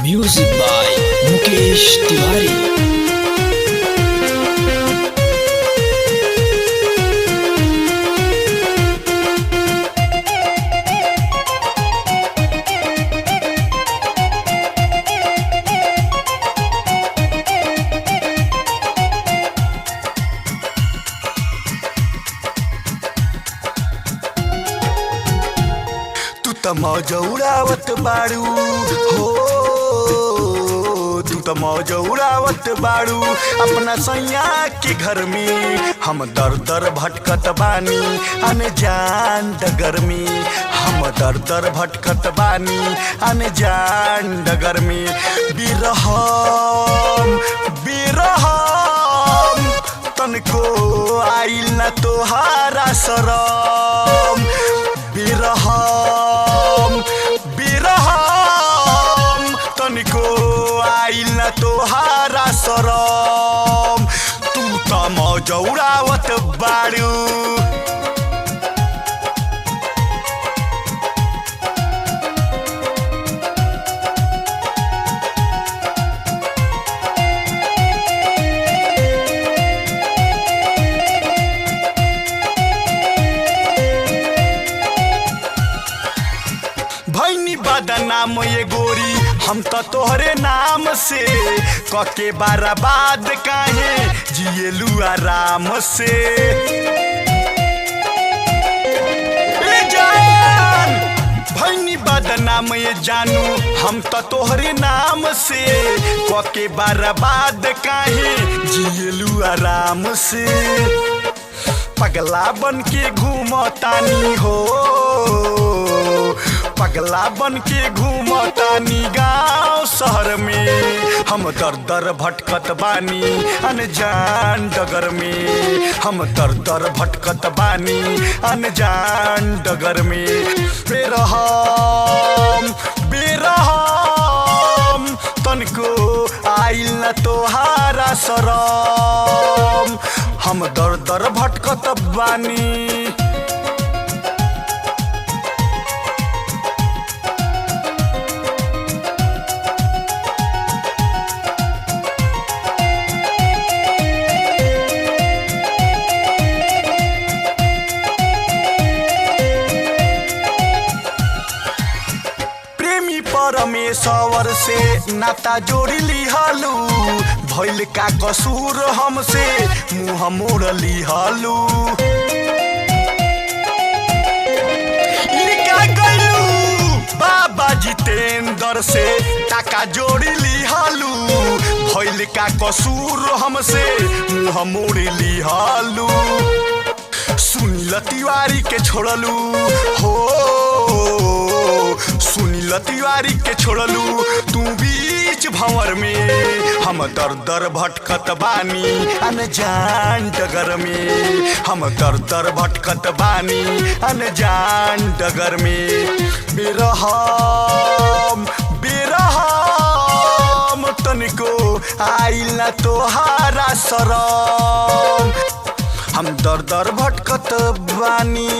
Music by Mukesh Tiwari. त मौज उड़ावत बाड़ू हो, तू त मौज उड़ावत बाड़ू अपना सैया के घर में। हम दर दर भटकत बानी अनजान डगर में, हम दर दर भटकत बानी अनजान डगर में। बिरहम बिरहम तनको आइल न तोहारा शरम। बिरहम बिरहम तनिको आइल न तोहारा शरम। तू त मौज उड़ावत बाड़ू। भैनी बदनाम ये गोरी हम तो तोहरे नाम से, कके बर्बाद काहे जिएलू आराम से। जान भैनी बदनाम ये जानू हम तो तोहरे नाम से, कके बर्बाद काहे जिएलू आराम से। पगला बन के घूमतानी हो, पगला बन के घूमतानी गाँव शहर में। हम दर दर भटकत बानी अनजान डगर में, हम दर दर भटकत बानी अनजान डगर में। बेरहम बेरहम तनको आइल न तोहारा शरम। हम दर दर भटकत बानी। परमेश्वर से नाता जोड़ी लिहालू, भइल का कसूर हमसे मुँह मोड़ लिहालू। बाबा जितेंद्र से टाका जोड़ी लिहालू, भइल का कसूर हमसे मुँह मोड़ लिहालू। सुनील तिवारी के छोड़लू हो, सुनील तिवारी के छोड़लू तू बीच भंवर में। हम दर दर भटकत बानी अनजान डगर में, हम दर दर भटकत बानी अनजान डगर में। बेरहम बेरहम तनिको आइल न तोहारा शरम। हम दर दर भटकत बानी।